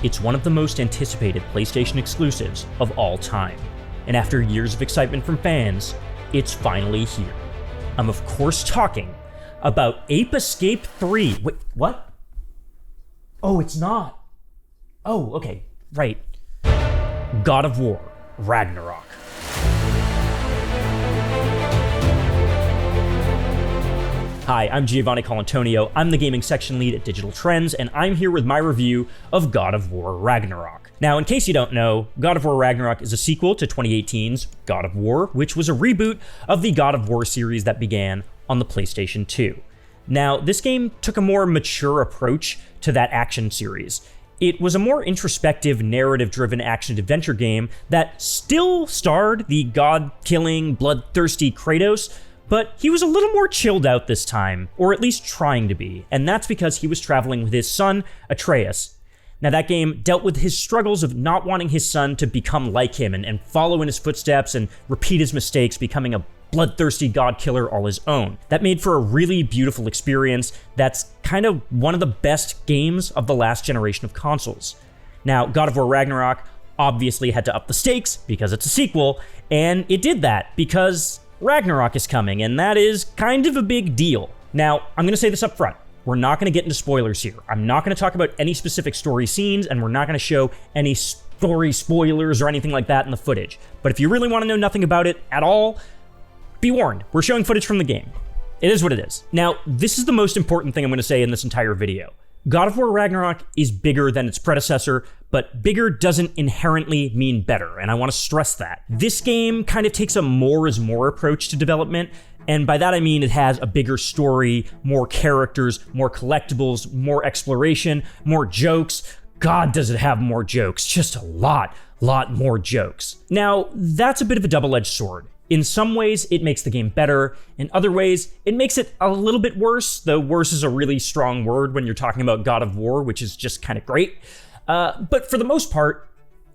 It's one of the most anticipated PlayStation exclusives of all time. And after years of excitement from fans, it's finally here. I'm of course talking about Ape Escape 3. Wait, what? Oh, it's not. Oh, okay, right. God of War Ragnarok. Hi, I'm Giovanni Colantonio. I'm the gaming section lead at Digital Trends, and I'm here with my review of God of War Ragnarok. Now, in case you don't know, God of War Ragnarok is a sequel to 2018's God of War, which was a reboot of the God of War series that began on the PlayStation 2. Now, this game took a more mature approach to that action series. It was a more introspective, narrative-driven action-adventure game that still starred the god-killing, bloodthirsty Kratos, but he was a little more chilled out this time, or at least trying to be, and that's because he was traveling with his son, Atreus. Now, that game dealt with his struggles of not wanting his son to become like him and follow in his footsteps and repeat his mistakes, becoming a bloodthirsty god killer all his own. That made for a really beautiful experience that's kind of one of the best games of the last generation of consoles. Now, God of War Ragnarok obviously had to up the stakes because it's a sequel, and it did that because Ragnarok is coming, and that is kind of a big deal. Now, I'm going to say this up front. We're not going to get into spoilers here. I'm not going to talk about any specific story scenes, and we're not going to show any story spoilers or anything like that in the footage. But if you really want to know nothing about it at all, be warned, we're showing footage from the game. It is what it is. Now, this is the most important thing I'm going to say in this entire video. God of War Ragnarok is bigger than its predecessor, but bigger doesn't inherently mean better, and I want to stress that. This game kind of takes a more is more approach to development, and by that I mean it has a bigger story, more characters, more collectibles, more exploration, more jokes. God, does it have more jokes. Just a lot more jokes. Now, that's a bit of a double-edged sword. In some ways, it makes the game better. In other ways, it makes it a little bit worse, though worse is a really strong word when you're talking about God of War, which is just kind of great. But for the most part,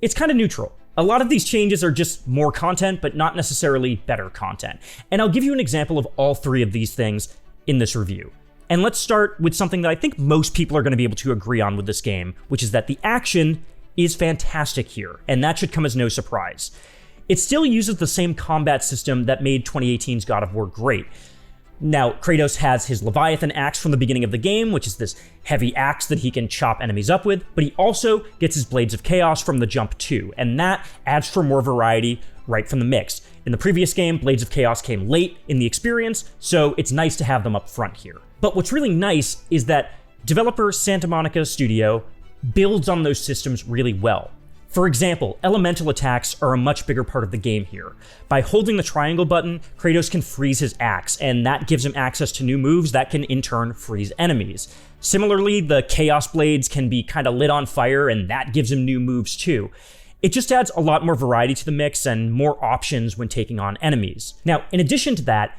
it's kind of neutral. A lot of these changes are just more content, but not necessarily better content. And I'll give you an example of all three of these things in this review. And let's start with something that I think most people are going to be able to agree on with this game, which is that the action is fantastic here, and that should come as no surprise. It still uses the same combat system that made 2018's God of War great. Now, Kratos has his Leviathan axe from the beginning of the game, which is this heavy axe that he can chop enemies up with, but he also gets his Blades of Chaos from the jump too, and that adds for more variety right from the mix. In the previous game, Blades of Chaos came late in the experience, so it's nice to have them up front here. But what's really nice is that developer Santa Monica Studio builds on those systems really well. For example, elemental attacks are a much bigger part of the game here. By holding the triangle button, Kratos can freeze his axe, and that gives him access to new moves that can in turn freeze enemies. Similarly, the Chaos Blades can be kind of lit on fire, and that gives him new moves too. It just adds a lot more variety to the mix and more options when taking on enemies. Now, in addition to that,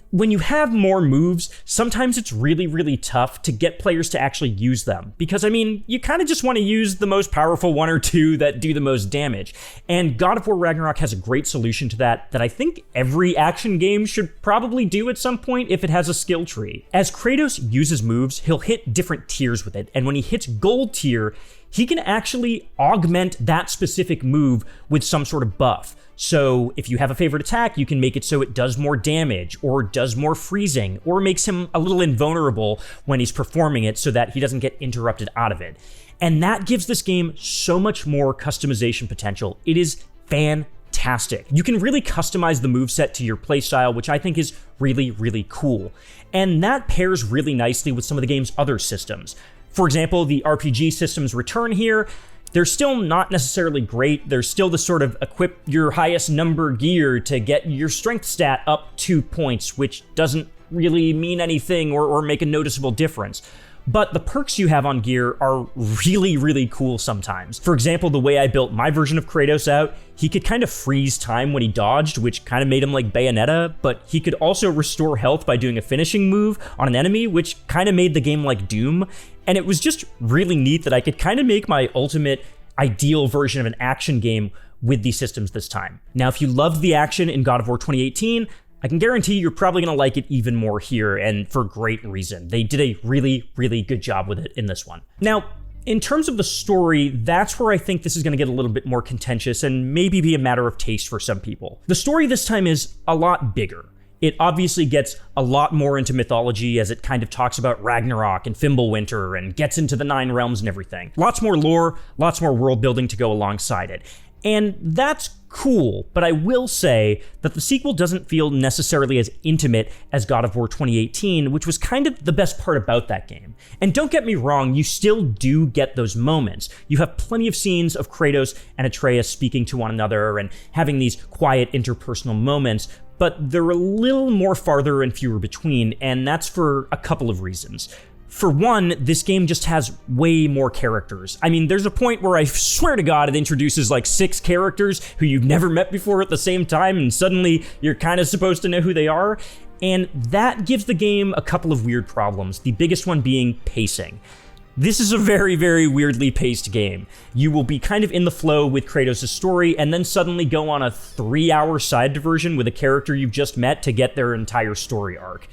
when you have more moves, sometimes it's really tough to get players to actually use them. Because, I mean, you kind of just want to use the most powerful one or two that do the most damage. And God of War Ragnarok has a great solution to that I think every action game should probably do at some point if it has a skill tree. As Kratos uses moves, he'll hit different tiers with it. And when he hits gold tier, he can actually augment that specific move with some sort of buff. So if you have a favorite attack, you can make it so it does more damage, or does more freezing, or makes him a little invulnerable when he's performing it so that he doesn't get interrupted out of it. And that gives this game so much more customization potential. It is fantastic. You can really customize the moveset to your playstyle, which I think is really cool. And that pairs really nicely with some of the game's other systems. For example, the RPG systems return here. They're still not necessarily great. There's still the sort of equip your highest number gear to get your strength stat up 2 points, which doesn't really mean anything or make a noticeable difference. But the perks you have on gear are really cool sometimes. For example, the way I built my version of Kratos out, he could kind of freeze time when he dodged, which kind of made him like Bayonetta, but he could also restore health by doing a finishing move on an enemy, which kind of made the game like Doom. And it was just really neat that I could kind of make my ultimate ideal version of an action game with these systems this time. Now, if you loved the action in God of War 2018, I can guarantee you're probably going to like it even more here, and for great reason. They did a really good job with it in this one. Now, In terms of the story, that's where I think this is going to get a little bit more contentious and maybe be a matter of taste for some people. The story this time is a lot bigger. It obviously gets a lot more into mythology as it kind of talks about Ragnarok and Fimbulwinter and gets into the Nine Realms and everything. Lots more lore, lots more world building to go alongside it. And that's cool, but I will say that the sequel doesn't feel necessarily as intimate as God of War 2018, which was kind of the best part about that game. And don't get me wrong, you still do get those moments. You have plenty of scenes of Kratos and Atreus speaking to one another and having these quiet interpersonal moments, but they're a little more farther and fewer between, and that's for a couple of reasons. For one, this game just has way more characters. I mean, there's a point where I swear to God it introduces like 6 characters who you've never met before at the same time, and suddenly you're kind of supposed to know who they are. And that gives the game a couple of weird problems, the biggest one being pacing. This is a very, very weirdly paced game. You will be kind of in the flow with Kratos' story and then suddenly go on a 3-hour side diversion with a character you've just met to get their entire story arc.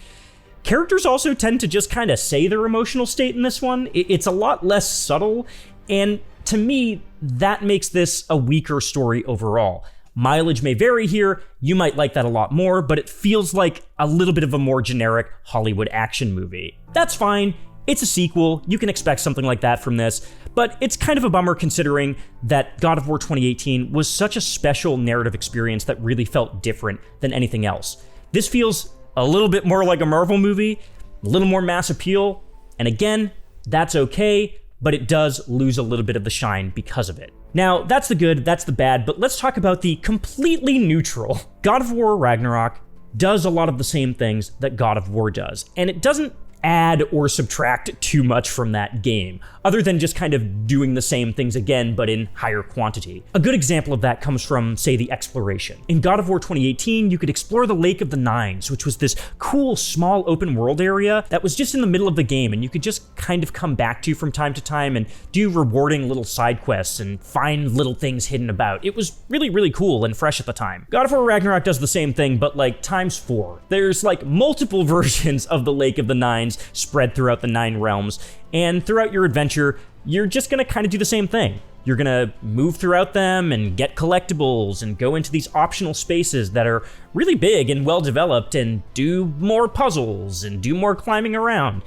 Characters also tend to just kind of say their emotional state in this one. It's a lot less subtle, and to me, that makes this a weaker story overall. Mileage may vary here, you might like that a lot more, but it feels like a little bit of a more generic Hollywood action movie. That's fine, it's a sequel, you can expect something like that from this, but it's kind of a bummer considering that God of War 2018 was such a special narrative experience that really felt different than anything else. This feels a little bit more like a Marvel movie, a little more mass appeal, and again, that's okay, but it does lose a little bit of the shine because of it. Now, that's the good, that's the bad, but let's talk about the completely neutral. God of War Ragnarok does a lot of the same things that God of War does, and it doesn't add or subtract too much from that game, other than just kind of doing the same things again, but in higher quantity. A good example of that comes from, say, the exploration. In God of War 2018, you could explore the Lake of the Nines, which was this cool, small open world area that was just in the middle of the game, and you could just kind of come back to from time to time and do rewarding little side quests and find little things hidden about. It was really, really cool and fresh at the time. God of War Ragnarok does the same thing, but like times 4. There's like multiple versions of the Lake of the Nines spread throughout the 9 realms, and throughout your adventure, you're just gonna kind of do the same thing. You're gonna move throughout them and get collectibles and go into these optional spaces that are really big and well developed and do more puzzles and do more climbing around.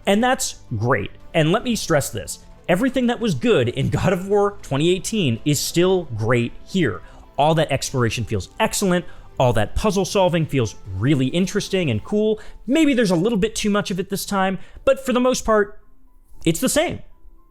And that's great. And let me stress this. Everything that was good in God of War 2018 is still great here. All that exploration feels excellent. All that puzzle solving feels really interesting and cool. Maybe there's a little bit too much of it this time, but for the most part, it's the same.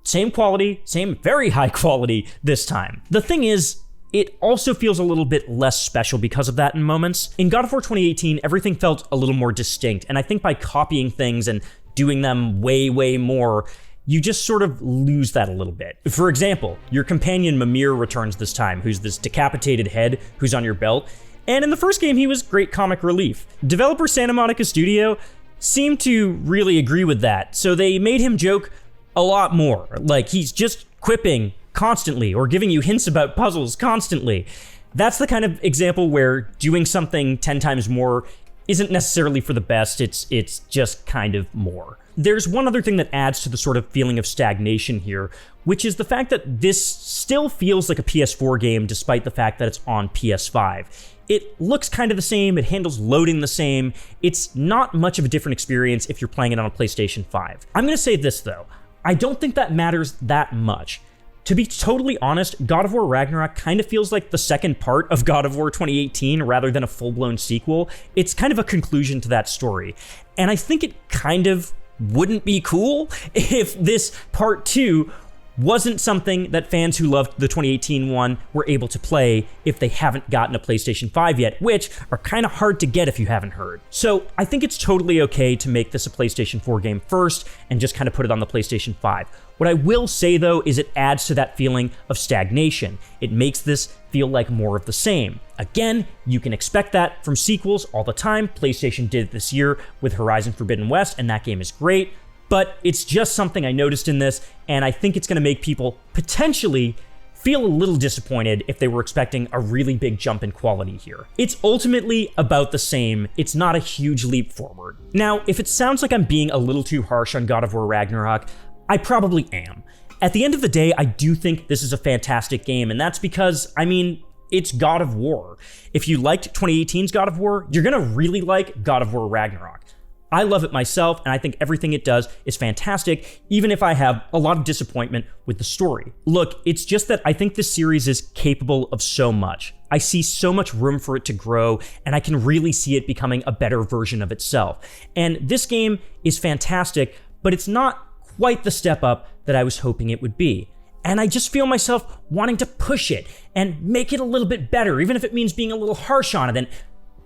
Same quality, same very high quality this time. The thing is, it also feels a little bit less special because of that in moments. In God of War 2018, everything felt a little more distinct, and I think by copying things and doing them way, way more, you just sort of lose that a little bit. For example, your companion Mimir returns this time, who's this decapitated head who's on your belt, and in the first game, he was great comic relief. Developer Santa Monica Studio seemed to really agree with that, so they made him joke a lot more. Like, he's just quipping constantly or giving you hints about puzzles constantly. That's the kind of example where doing something 10 times more isn't necessarily for the best, it's just kind of more. There's one other thing that adds to the sort of feeling of stagnation here, which is the fact that this still feels like a PS4 game despite the fact that it's on PS5. It looks kind of the same, it handles loading the same, it's not much of a different experience if you're playing it on a PlayStation 5. I'm gonna say this though, I don't think that matters that much. To be totally honest, God of War Ragnarok kind of feels like the second part of God of War 2018 rather than a full-blown sequel. It's kind of a conclusion to that story. And I think it kind of wouldn't be cool if this part 2 wasn't something that fans who loved the 2018 one were able to play if they haven't gotten a PlayStation 5 yet, which are kind of hard to get if you haven't heard. So I think it's totally okay to make this a PlayStation 4 game first and just kind of put it on the PlayStation 5. What I will say though is it adds to that feeling of stagnation. It makes this feel like more of the same. Again, you can expect that from sequels all the time. PlayStation did it this year with Horizon Forbidden West, and that game is great. But it's just something I noticed in this, and I think it's going to make people potentially feel a little disappointed if they were expecting a really big jump in quality here. It's ultimately about the same, it's not a huge leap forward. Now, if it sounds like I'm being a little too harsh on God of War Ragnarok, I probably am. At the end of the day, I do think this is a fantastic game, and that's because, I mean, it's God of War. If you liked 2018's God of War, you're gonna really like God of War Ragnarok. I love it myself, and I think everything it does is fantastic, even if I have a lot of disappointment with the story. Look, it's just that I think this series is capable of so much. I see so much room for it to grow, and I can really see it becoming a better version of itself. And this game is fantastic, but it's not quite the step up that I was hoping it would be. And I just feel myself wanting to push it and make it a little bit better, even if it means being a little harsh on it.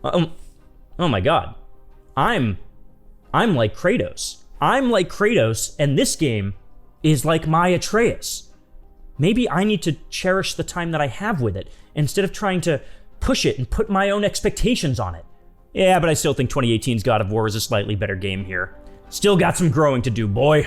And oh my God, I'm like Kratos. I'm like Kratos, and this game is like my Atreus. Maybe I need to cherish the time that I have with it instead of trying to push it and put my own expectations on it. Yeah, but I still think 2018's God of War is a slightly better game here. Still got some growing to do, boy.